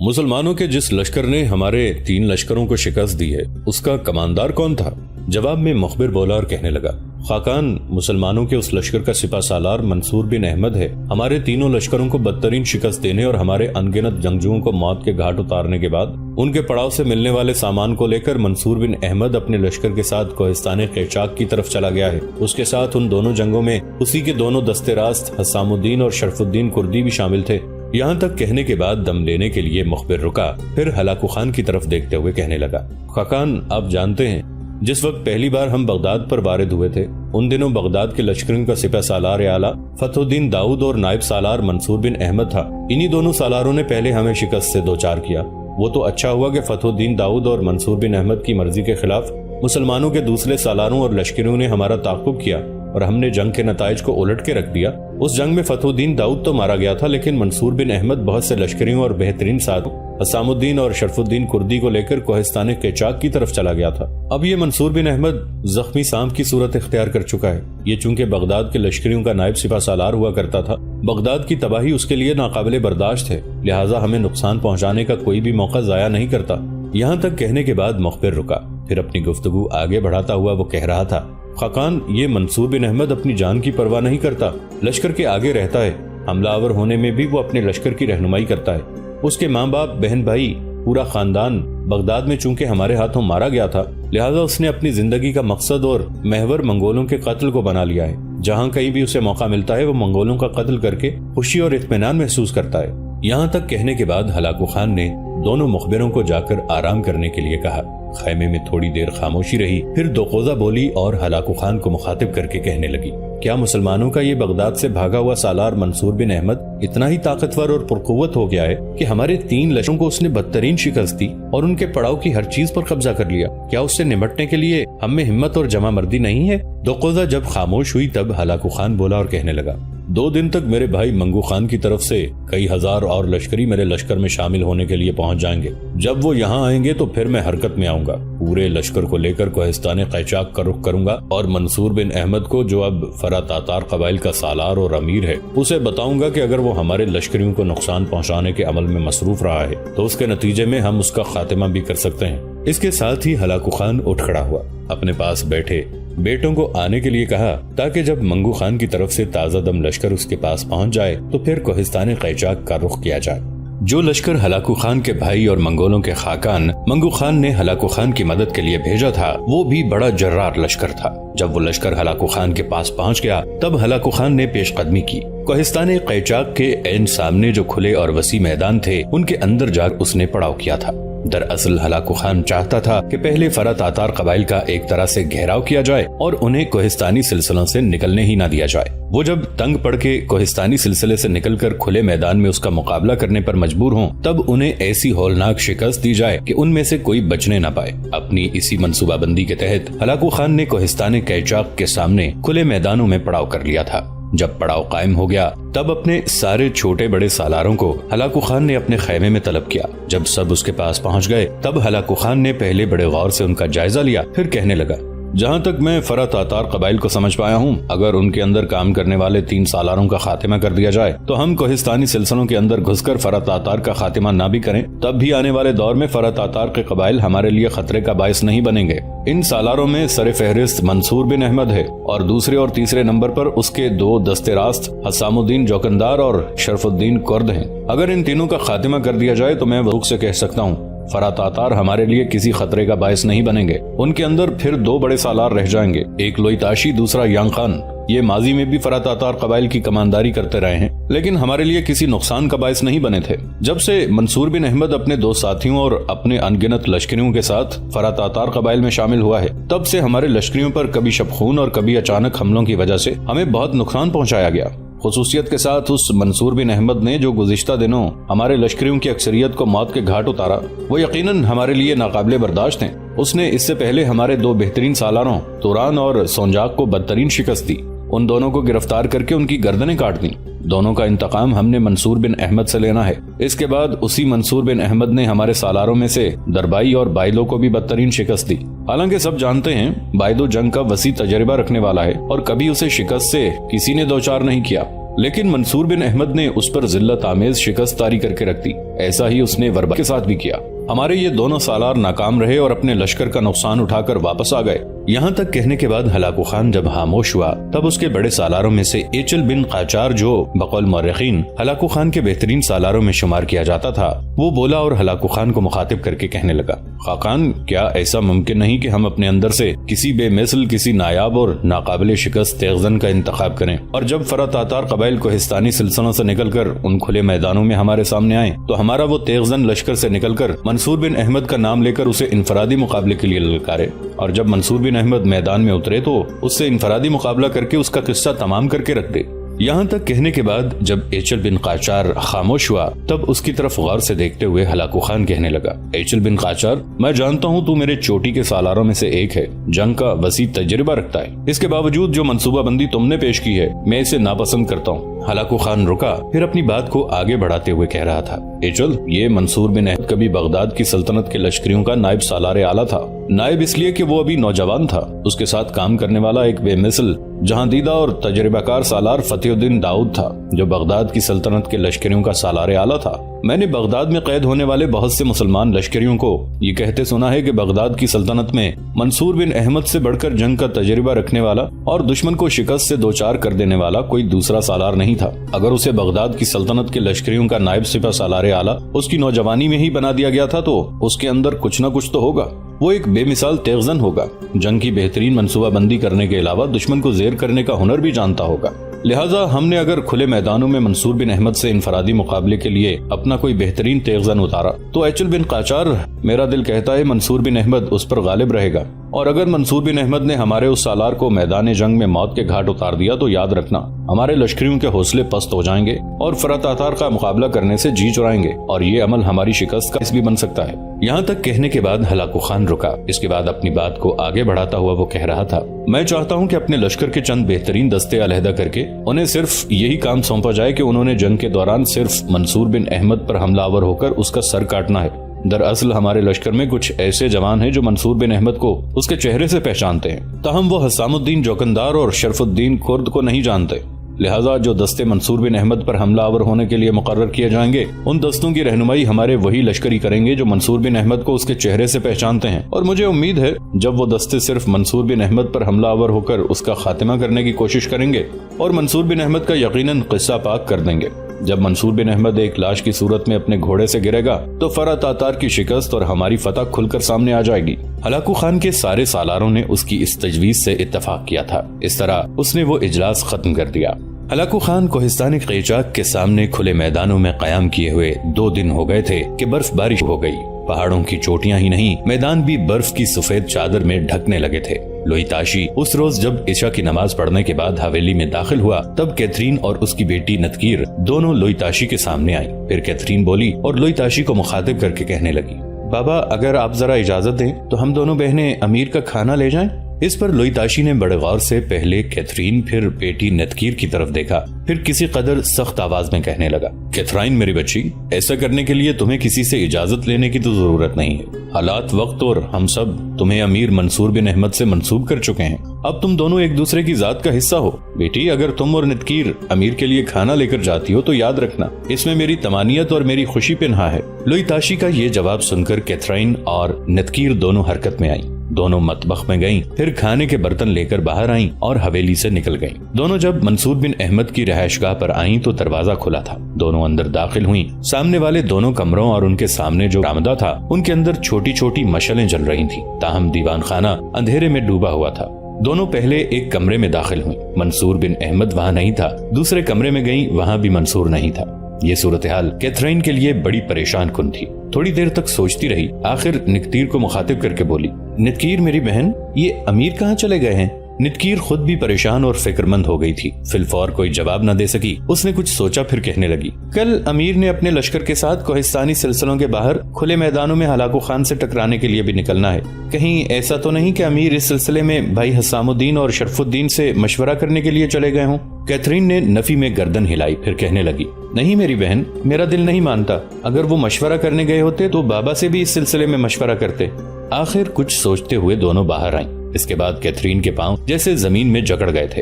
مسلمانوں کے جس لشکر نے ہمارے 3 لشکروں کو شکست دی ہے اس کا کماندار کون تھا؟ جواب میں مخبر بولا اور کہنے لگا، خاقان، مسلمانوں کے اس لشکر کا سپہ سالار منصور بن احمد ہے۔ ہمارے تینوں لشکروں کو بدترین شکست دینے اور ہمارے انگنت جنگجوؤں کو موت کے گھاٹ اتارنے کے بعد ان کے پڑاؤ سے ملنے والے سامان کو لے کر منصور بن احمد اپنے لشکر کے ساتھ کوہستان قیچاق کی طرف چلا گیا ہے۔ اس کے ساتھ ان دونوں جنگوں میں اسی کے دونوں دستے راست حسام الدین اور شرف الدین کردی بھی شامل تھے۔ یہاں تک کہنے کے بعد دم لینے کے لیے مخبر رکا، پھر ہلاکو خان کی طرف دیکھتے ہوئے کہنے لگا، خاقان، آپ جانتے ہیں جس وقت پہلی بار ہم بغداد پر وارد ہوئے تھے ان دنوں بغداد کے لشکروں کا سپہ سالار اعلیٰ فتح الدین داؤد اور نائب سالار منصور بن احمد تھا۔ انہی دونوں سالاروں نے پہلے ہمیں شکست سے دوچار کیا۔ وہ تو اچھا ہوا کہ فتح الدین داؤد اور منصور بن احمد کی مرضی کے خلاف مسلمانوں کے دوسرے سالاروں اور لشکریوں نے ہمارا تعاقب کیا اور ہم نے جنگ کے نتائج کو الٹ کے رکھ دیا۔ اس جنگ میں فتح الدین داؤد تو مارا گیا تھا، لیکن منصور بن احمد بہت سے لشکریوں اور بہترین ساتھوں حسام الدین اور شرف الدین کردی کو لے کر کوہستان قیچاق کی طرف چلا گیا تھا۔ اب یہ منصور بن احمد زخمی سانپ کی صورت اختیار کر چکا ہے۔ یہ چونکہ بغداد کے لشکریوں کا نائب سپہ سالار ہوا کرتا تھا، بغداد کی تباہی اس کے لیے ناقابل برداشت ہے، لہٰذا ہمیں نقصان پہنچانے کا کوئی بھی موقع ضائع نہیں کرتا۔ یہاں تک کہنے کے بعد مخبر رکا، پھر اپنی گفتگو آگے بڑھاتا ہوا وہ کہہ رہا تھا، خاقان، یہ منصور بن احمد اپنی جان کی پرواہ نہیں کرتا، لشکر کے آگے رہتا ہے، حملہ آور ہونے میں بھی وہ اپنے لشکر کی رہنمائی کرتا ہے۔ اس کے ماں باپ، بہن بھائی، پورا خاندان بغداد میں چونکہ ہمارے ہاتھوں مارا گیا تھا، لہذا اس نے اپنی زندگی کا مقصد اور محور منگولوں کے قتل کو بنا لیا ہے۔ جہاں کہیں بھی اسے موقع ملتا ہے وہ منگولوں کا قتل کر کے خوشی اور اطمینان محسوس کرتا ہے۔ یہاں تک کہنے کے بعد ہلاکو خان نے دونوں مخبروں کو جا کر آرام کرنے کے لیے کہا۔ خیمے میں تھوڑی دیر خاموشی رہی، پھر دوقوزہ بولی اور ہلاکو خان کو مخاطب کر کے کہنے لگی، کیا مسلمانوں کا یہ بغداد سے بھاگا ہوا سالار منصور بن احمد اتنا ہی طاقتور اور پرقوت ہو گیا ہے کہ ہمارے 3 لشکروں کو اس نے بدترین شکست دی اور ان کے پڑاؤ کی ہر چیز پر قبضہ کر لیا؟ کیا اس سے نمٹنے کے لیے ہم میں ہمت اور جمع مردی نہیں ہے؟ دوقوزہ جب خاموش ہوئی تب ہلاکو خان بولا اور کہنے لگا، 2 دن تک میرے بھائی منگو خان کی طرف سے کئی ہزار اور لشکری میرے لشکر میں شامل ہونے کے لیے پہنچ جائیں گے۔ جب وہ یہاں آئیں گے تو پھر میں حرکت میں آؤں گا، پورے لشکر کو لے کر کوہستان قیچاق کا رخ کروں گا اور منصور بن احمد کو، جو اب فراتاتار قبائل کا سالار اور امیر ہے، اسے بتاؤں گا کہ اگر وہ ہمارے لشکریوں کو نقصان پہنچانے کے عمل میں مصروف رہا ہے تو اس کے نتیجے میں ہم اس کا خاتمہ بھی کر سکتے ہیں۔ اس کے ساتھ ہی ہلاکو خان اٹھ کھڑا ہوا، اپنے پاس بیٹھے بیٹوں کو آنے کے لیے کہا تاکہ جب منگو خان کی طرف سے تازہ دم لشکر اس کے پاس پہنچ جائے تو پھر کوہستان قیچاق کا رخ کیا جائے۔ جو لشکر ہلاکو خان کے بھائی اور منگولوں کے خاقان منگو خان نے ہلاکو خان کی مدد کے لیے بھیجا تھا، وہ بھی بڑا جرار لشکر تھا۔ جب وہ لشکر ہلاکو خان کے پاس پہنچ گیا تب ہلاکو خان نے پیش قدمی کی۔ کوہستان قیچاق کے عین سامنے جو کھلے اور وسیع میدان تھے ان کے اندر جا اس نے پڑاؤ کیا تھا۔ دراصل ہلاکو خان چاہتا تھا کہ پہلے فراتاتار قبائل کا ایک طرح سے گھیراؤ کیا جائے اور انہیں کوہستانی سلسلوں سے نکلنے ہی نہ دیا جائے۔ وہ جب تنگ پڑ کے کوہستانی سلسلے سے نکل کر کھلے میدان میں اس کا مقابلہ کرنے پر مجبور ہوں تب انہیں ایسی ہولناک شکست دی جائے کہ ان میں سے کوئی بچنے نہ پائے۔ اپنی اسی منصوبہ بندی کے تحت ہلاکو خان نے کوہستان قیچاق کے سامنے کھلے میدانوں میں پڑاؤ کر لیا تھا۔ جب پڑاؤ قائم ہو گیا تب اپنے سارے چھوٹے بڑے سالاروں کو ہلاکو خان نے اپنے خیمے میں طلب کیا۔ جب سب اس کے پاس پہنچ گئے تب ہلاکو خان نے پہلے بڑے غور سے ان کا جائزہ لیا، پھر کہنے لگا، جہاں تک میں فراتاتار قبائل کو سمجھ پایا ہوں، اگر ان کے اندر کام کرنے والے 3 سالاروں کا خاتمہ کر دیا جائے تو ہم کوہستانی سلسلوں کے اندر گھس کر فراتاتار کا خاتمہ نہ بھی کریں تب بھی آنے والے دور میں فراتاتار کے قبائل ہمارے لیے خطرے کا باعث نہیں بنیں گے۔ ان سالاروں میں سر فہرست منصور بن احمد ہے اور دوسرے اور تیسرے نمبر پر اس کے 2 دستے راست حسام الدین جوکندار اور شرف الدین کرد ہیں۔ اگر ان تینوں کا خاتمہ کر دیا جائے تو میں وثوق سے کہہ سکتا ہوں فراتاتار ہمارے لیے کسی خطرے کا باعث نہیں بنیں گے۔ ان کے اندر پھر 2 بڑے سالار رہ جائیں گے، ایک لوئی تاشی، دوسرا یانگ خان۔ یہ ماضی میں بھی فراتاتار قبائل کی کمانداری کرتے رہے ہیں لیکن ہمارے لیے کسی نقصان کا باعث نہیں بنے تھے۔ جب سے منصور بن احمد اپنے 2 ساتھیوں اور اپنے انگنت لشکریوں کے ساتھ فراتاتار قبائل میں شامل ہوا ہے تب سے ہمارے لشکریوں پر کبھی شبخون اور کبھی اچانک حملوں کی وجہ سے ہمیں بہت نقصان پہنچایا گیا۔ خصوصیت کے ساتھ اس منصور بن احمد نے جو گزشتہ دنوں ہمارے لشکریوں کی اکثریت کو موت کے گھاٹ اتارا وہ یقیناً ہمارے لیے ناقابل برداشت ہیں۔ اس نے اس سے پہلے ہمارے 2 بہترین سالاروں توران اور سونجاق کو بدترین شکست دی، ان دونوں کو گرفتار کر کے ان کی گردنیں کاٹ دیں۔ دونوں کا انتقام ہم نے منصور بن احمد سے لینا ہے۔ اس کے بعد اسی منصور بن احمد نے ہمارے سالاروں میں سے دربائی اور بائدو کو بھی بدترین شکست دی۔ حالانکہ سب جانتے ہیں بائدو جنگ کا وسیع تجربہ رکھنے والا ہے اور کبھی اسے شکست سے کسی نے دوچار نہیں کیا۔ لیکن منصور بن احمد نے اس پر ذلت آمیز شکست طاری کر کے رکھ دی۔ ایسا ہی اس نے وربا کے ساتھ بھی کیا۔ ہمارے یہ دونوں سالار ناکام رہے اور اپنے لشکر کا نقصان اٹھا کر واپس آ گئے۔ یہاں تک کہنے کے بعد ہلاکو خان جب خاموش ہوا تب اس کے بڑے سالاروں میں سے ایچل بن قاچار، جو بقول مورخین ہلاکو خان کے بہترین سالاروں میں شمار کیا جاتا تھا، وہ بولا اور ہلاکو خان کو مخاطب کر کے کہنے لگا، خاقان، کیا ایسا ممکن نہیں کہ ہم اپنے اندر سے کسی بے مثل، کسی نایاب اور ناقابل شکست تیغزن کا انتخاب کریں، اور جب فرا تاتار قبائل کوہستانی سلسلوں سے نکل کر ان کھلے میدانوں میں ہمارے سامنے آئیں تو ہمارا وہ تیغزن لشکر سے نکل کر منصور بن احمد کا نام لے کر اسے انفرادی مقابلے کے لیے للکارے، اور جب منصور بن احمد میدان میں اترے تو اس سے انفرادی مقابلہ کر کے اس کا قصہ تمام کر کے رکھ دے۔ یہاں تک کہنے کے بعد جب ایچل بن قاچار خاموش ہوا تب اس کی طرف غور سے دیکھتے ہوئے ہلاکو خان کہنے لگا، ایچل بن قاچار، میں جانتا ہوں تو میرے چوٹی کے سالاروں میں سے ایک ہے، جنگ کا وسیع تجربہ رکھتا ہے، اس کے باوجود جو منصوبہ بندی تم نے پیش کی ہے میں اسے ناپسند کرتا ہوں۔ ہلاکو خان رکا، پھر اپنی بات کو آگے بڑھاتے ہوئے کہہ رہا تھا، ایچل، یہ منصور بن احمد کبھی بغداد کی سلطنت کے لشکریوں کا نائب سالار اعلیٰ تھا۔ نائب اس لیے کہ وہ ابھی نوجوان تھا، اس کے ساتھ کام کرنے والا ایک بے مثل جہاں دیدہ اور تجربہ کار سالار فتح الدین داؤد تھا، جو بغداد کی سلطنت کے لشکریوں کا سالار اعلیٰ تھا۔ میں نے بغداد میں قید ہونے والے بہت سے مسلمان لشکریوں کو یہ کہتے سنا ہے کہ بغداد کی سلطنت میں منصور بن احمد سے بڑھ کر جنگ کا تجربہ رکھنے والا اور دشمن کو شکست سے دوچار کر دینے والا کوئی دوسرا سالار نہیں تھا۔ اگر اسے بغداد کی سلطنت کے لشکریوں کا نائب سپہ سالار اعلیٰ اس کی نوجوانی میں ہی بنا دیا گیا تھا تو اس کے اندر کچھ نہ کچھ تو ہوگا، وہ ایک بے مثال تیغزن ہوگا، جنگ کی بہترین منصوبہ بندی کرنے کے علاوہ دشمن کو زیر کرنے کا ہنر بھی جانتا ہوگا۔ لہٰذا ہم نے اگر کھلے میدانوں میں منصور بن احمد سے انفرادی مقابلے کے لیے اپنا کوئی بہترین تیغزن اتارا تو ایچل بن قاچار، میرا دل کہتا ہے منصور بن احمد اس پر غالب رہے گا، اور اگر منصور بن احمد نے ہمارے اس سالار کو میدان جنگ میں موت کے گھاٹ اتار دیا تو یاد رکھنا ہمارے لشکریوں کے حوصلے پست ہو جائیں گے اور فرا تاتار کا مقابلہ کرنے سے جی چرائیں گے، اور یہ عمل ہماری شکست کا باعث بھی بن سکتا ہے۔ یہاں تک کہنے کے بعد ہلاکو خان رکا، اس کے بعد اپنی بات کو آگے بڑھاتا ہوا وہ کہہ رہا تھا، میں چاہتا ہوں کہ اپنے لشکر کے چند بہترین دستے علیحدہ کر کے انہیں صرف یہی کام سونپا جائے کہ انہوں نے جنگ کے دوران صرف منصور بن احمد پر حملہ آور ہو کر اس کا سر کاٹنا ہے۔ دراصل ہمارے لشکر میں کچھ ایسے جوان ہیں جو منصور بن احمد کو اس کے چہرے سے پہچانتے ہیں، تاہم وہ حسام الدین جوکندار اور شرف الدین کرد کو نہیں جانتے۔ لہٰذا جو دستے منصور بن احمد پر حملہ آور ہونے کے لیے مقرر کیے جائیں گے ان دستوں کی رہنمائی ہمارے وہی لشکری کریں گے جو منصور بن احمد کو اس کے چہرے سے پہچانتے ہیں، اور مجھے امید ہے جب وہ دستے صرف منصور بن احمد پر حملہ آور ہو کر اس کا خاتمہ کرنے کی کوشش کریں گے اور منصور بن احمد کا یقیناً قصہ پاک کر دیں گے۔ جب منصور بن احمد ایک لاش کی صورت میں اپنے گھوڑے سے گرے گا تو فرا تاتار کی شکست اور ہماری فتح کھل کر سامنے آ جائے گی۔ ہلاکو خان کے سارے سالاروں نے اس کی اس تجویز سے اتفاق کیا تھا، اس طرح اس نے وہ اجلاس ختم کر دیا۔ ہلاکو خان کوہستانی قیچاک کے سامنے کھلے میدانوں میں قیام کیے ہوئے 2 دن ہو گئے تھے کہ برف بارش ہو گئی، پہاڑوں کی چوٹیاں ہی نہیں میدان بھی برف کی سفید چادر میں ڈھکنے لگے تھے۔ لوئی تاشی اس روز جب عشاء کی نماز پڑھنے کے بعد حویلی میں داخل ہوا تب کیتھرین اور اس کی بیٹی نتکیر دونوں لوئی تاشی کے سامنے آئی۔ پھر کیتھرین بولی اور لوئی تاشی کو مخاطب کر کے کہنے لگی، بابا اگر آپ ذرا اجازت دیں تو ہم دونوں بہنیں امیر کا کھانا لے جائیں۔ اس پر لوئی تاشی نے بڑے غور سے پہلے کیتھرین پھر بیٹی نتکیر کی طرف دیکھا، پھر کسی قدر سخت آواز میں کہنے لگا، کیتھرین میری بچی، ایسا کرنے کے لیے تمہیں کسی سے اجازت لینے کی تو ضرورت نہیں ہے۔ حالات، وقت اور ہم سب تمہیں امیر منصور بن احمد سے منسوب کر چکے ہیں، اب تم دونوں ایک دوسرے کی ذات کا حصہ ہو۔ بیٹی اگر تم اور نتکیر امیر کے لیے کھانا لے کر جاتی ہو تو یاد رکھنا اس میں میری تمانیت اور میری خوشی پنہا ہے۔ لوئی تاشی کا یہ جواب سن کر کیتھرین اور نتکیر دونوں حرکت میں آئیں، دونوں مطبخ میں گئیں، پھر کھانے کے برتن لے کر باہر آئیں اور حویلی سے نکل گئیں۔ دونوں جب منصور بن احمد کی رہائش گاہ پر آئیں تو دروازہ کھلا تھا، دونوں اندر داخل ہوئیں۔ سامنے والے دونوں کمروں اور ان کے سامنے جو برآمدہ تھا ان کے اندر چھوٹی چھوٹی مشعلیں جل رہی تھیں، تاہم دیوان خانہ اندھیرے میں ڈوبا ہوا تھا۔ دونوں پہلے ایک کمرے میں داخل ہوئیں، منصور بن احمد وہاں نہیں تھا، دوسرے کمرے میں گئیں، وہاں بھی منصور نہیں تھا۔ یہ صورتحال کیتھرین کے لیے بڑی پریشان کن تھی، تھوڑی دیر تک سوچتی رہی، آخر نتکیر کو مخاطب کر کے بولی، نتکیر میری بہن، یہ امیر کہاں چلے گئے ہیں؟ نتکیر خود بھی پریشان اور فکر مند ہو گئی تھی، فی الفور کوئی جواب نہ دے سکی۔ اس نے کچھ سوچا پھر کہنے لگی، کل امیر نے اپنے لشکر کے ساتھ کوہستانی سلسلوں کے باہر کھلے میدانوں میں ہلاکو خان سے ٹکرانے کے لیے بھی نکلنا ہے، کہیں ایسا تو نہیں کہ امیر اس سلسلے میں بھائی حسام الدین اور شرف الدین سے مشورہ کرنے کے لیے چلے گئے ہوں؟ کیتھرین نے نفی میں گردن ہلائی، پھر کہنے لگی، نہیں میری بہن، میرا دل نہیں مانتا، اگر وہ مشورہ کرنے گئے ہوتے تو بابا سے بھی اس سلسلے میں مشورہ کرتے۔ آخر کچھ سوچتے ہوئے دونوں باہر آئیں، اس کے بعد کیتھرین کے پاؤں جیسے زمین میں جکڑ گئے تھے۔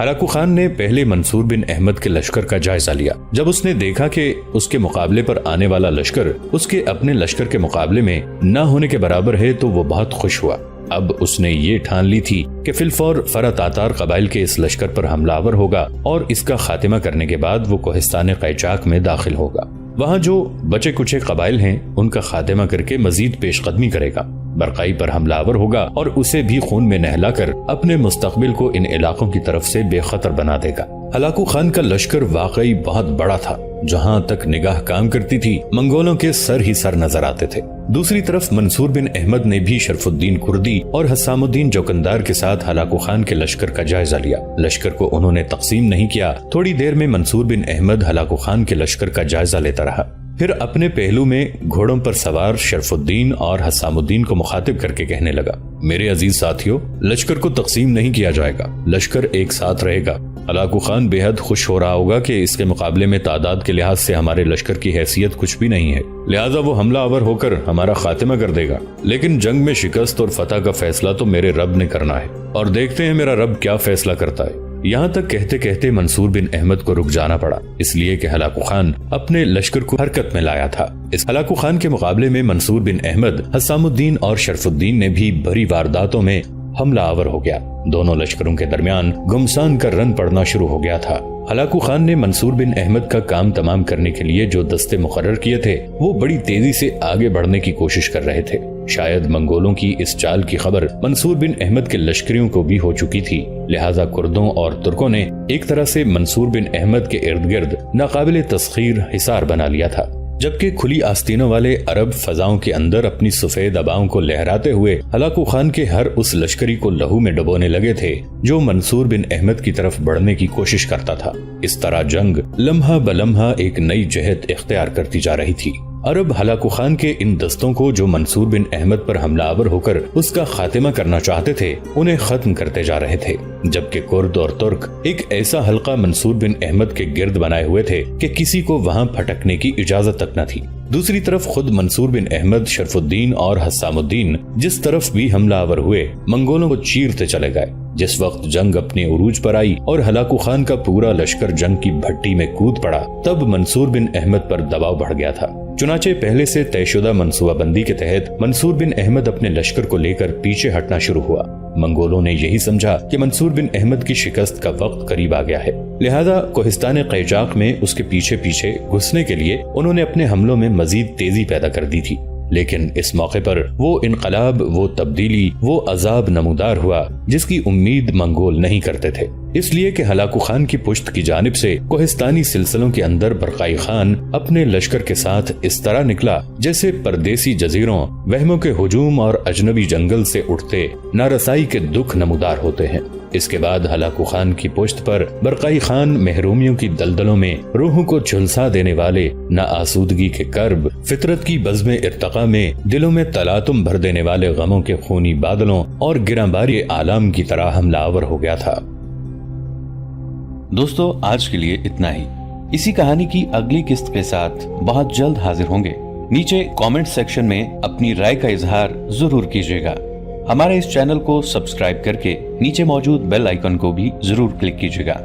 ہلاکو خان نے پہلے منصور بن احمد کے لشکر کا جائزہ لیا۔ جب اس نے دیکھا کہ اس کے مقابلے پر آنے والا لشکر اس کے اپنے لشکر کے مقابلے میں نہ ہونے کے برابر ہے تو وہ بہت خوش ہوا۔ اب اس نے یہ ٹھان لی تھی کہ فی الفور فرا تاتار قبائل کے اس لشکر پر حملہ آور ہوگا اور اس کا خاتمہ کرنے کے بعد وہ کوہستان قیچاک میں داخل ہوگا۔ وہاں جو بچے کچے قبائل ہیں ان کا خاتمہ کر کے مزید پیش قدمی کرے گا، برقائی پر حملہ آور ہوگا اور اسے بھی خون میں نہلا کر اپنے مستقبل کو ان علاقوں کی طرف سے بے خطر بنا دے گا۔ ہلاکو خان کا لشکر واقعی بہت بڑا تھا۔ جہاں تک نگاہ کام کرتی تھی منگولوں کے سر ہی سر نظر آتے تھے۔ دوسری طرف منصور بن احمد نے بھی شرف الدین کردی اور حسام الدین جوکندار کے ساتھ ہلاکو خان کے لشکر کا جائزہ لیا۔ لشکر کو انہوں نے تقسیم نہیں کیا۔ تھوڑی دیر میں منصور بن احمد ہلاکو خان کے لشکر کا جائزہ لیتا رہا، پھر اپنے پہلو میں گھوڑوں پر سوار شرف الدین اور حسام الدین کو مخاطب کر کے کہنے لگا، میرے عزیز ساتھیوں، لشکر کو تقسیم نہیں کیا جائے گا، لشکر ایک ساتھ رہے گا۔ ہلاکو خان بے حد خوش ہو رہا ہوگا کہ اس کے مقابلے میں تعداد کے لحاظ سے ہمارے لشکر کی حیثیت کچھ بھی نہیں ہے، لہٰذا وہ حملہ آور ہو کر ہمارا خاتمہ کر دے گا، لیکن جنگ میں شکست اور فتح کا فیصلہ تو میرے رب نے کرنا ہے، اور دیکھتے ہیں میرا رب کیا فیصلہ کرتا ہے۔ یہاں تک کہتے کہتے منصور بن احمد کو رک جانا پڑا، اس لیے کہ ہلاکو خان اپنے لشکر کو حرکت میں لایا تھا۔ اس ہلاکو خان کے مقابلے میں منصور بن احمد، حسام الدین اور شرف الدین نے بھی بڑی وارداتوں میں حملہ آور ہو گیا۔ دونوں لشکروں کے درمیان گھمسان کا رن پڑنا شروع ہو گیا تھا۔ ہلاکو خان نے منصور بن احمد کا کام تمام کرنے کے لیے جو دستے مقرر کیے تھے وہ بڑی تیزی سے آگے بڑھنے کی کوشش کر رہے تھے۔ شاید منگولوں کی اس چال کی خبر منصور بن احمد کے لشکریوں کو بھی ہو چکی تھی، لہٰذا کردوں اور ترکوں نے ایک طرح سے منصور بن احمد کے ارد گرد ناقابل تسخیر حصار بنا لیا تھا، جبکہ کھلی آستینوں والے عرب فضاؤں کے اندر اپنی سفید اباؤں کو لہراتے ہوئے ہلاکو خان کے ہر اس لشکری کو لہو میں ڈبونے لگے تھے جو منصور بن احمد کی طرف بڑھنے کی کوشش کرتا تھا۔ اس طرح جنگ لمحہ بلمحہ ایک نئی جہت اختیار کرتی جا رہی تھی۔ عرب ہلاکو خان کے ان دستوں کو جو منصور بن احمد پر حملہ آور ہو کر اس کا خاتمہ کرنا چاہتے تھے انہیں ختم کرتے جا رہے تھے، جبکہ کرد اور ترک ایک ایسا حلقہ منصور بن احمد کے گرد بنائے ہوئے تھے کہ کسی کو وہاں پھٹکنے کی اجازت تک نہ تھی۔ دوسری طرف خود منصور بن احمد، شرف الدین اور حسام الدین جس طرف بھی حملہ آور ہوئے منگولوں کو چیرتے چلے گئے۔ جس وقت جنگ اپنے عروج پر آئی اور ہلاکو خان کا پورا لشکر جنگ کی بھٹی میں کود پڑا، تب منصور بن احمد پر دباؤ بڑھ گیا تھا۔ چنانچہ پہلے سے طے شدہ منصوبہ بندی کے تحت منصور بن احمد اپنے لشکر کو لے کر پیچھے ہٹنا شروع ہوا۔ منگولوں نے یہی سمجھا کہ منصور بن احمد کی شکست کا وقت قریب آ گیا ہے، لہذا کوہستان قیچاک میں اس کے پیچھے پیچھے گھسنے کے لیے انہوں نے اپنے حملوں میں مزید تیزی پیدا کر دی تھی۔ لیکن اس موقع پر وہ انقلاب، وہ تبدیلی، وہ عذاب نمودار ہوا جس کی امید منگول نہیں کرتے تھے، اس لیے کہ ہلاکو خان کی پشت کی جانب سے کوہستانی سلسلوں کے اندر برقائی خان اپنے لشکر کے ساتھ اس طرح نکلا جیسے پردیسی جزیروں، وہموں کے ہجوم اور اجنبی جنگل سے اٹھتے نارسائی کے دکھ نمودار ہوتے ہیں۔ اس کے بعد ہلاکو خان کی پشت پر برقائی خان محرومیوں کی دلدلوں میں روحوں کو جھلسا دینے والے نہ آسودگی کے کرب، فطرت کی بزم ارتقا میں دلوں میں تلاطم بھر دینے والے غموں کے خونی بادلوں اور گراں باری عالم کی طرح حملہ آور ہو گیا تھا۔ دوستو آج کے لیے اتنا ہی۔ اسی کہانی کی اگلی قسط کے ساتھ بہت جلد حاضر ہوں گے۔ نیچے کامنٹ سیکشن میں اپنی رائے کا اظہار ضرور کیجیے گا۔ ہمارے اس چینل کو سبسکرائب کر کے نیچے موجود بیل آئیکن کو بھی ضرور کلک کیجیے گا۔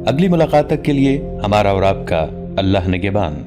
اگلی ملاقات تک کے لیے ہمارا اور آپ کا اللہ نگہبان۔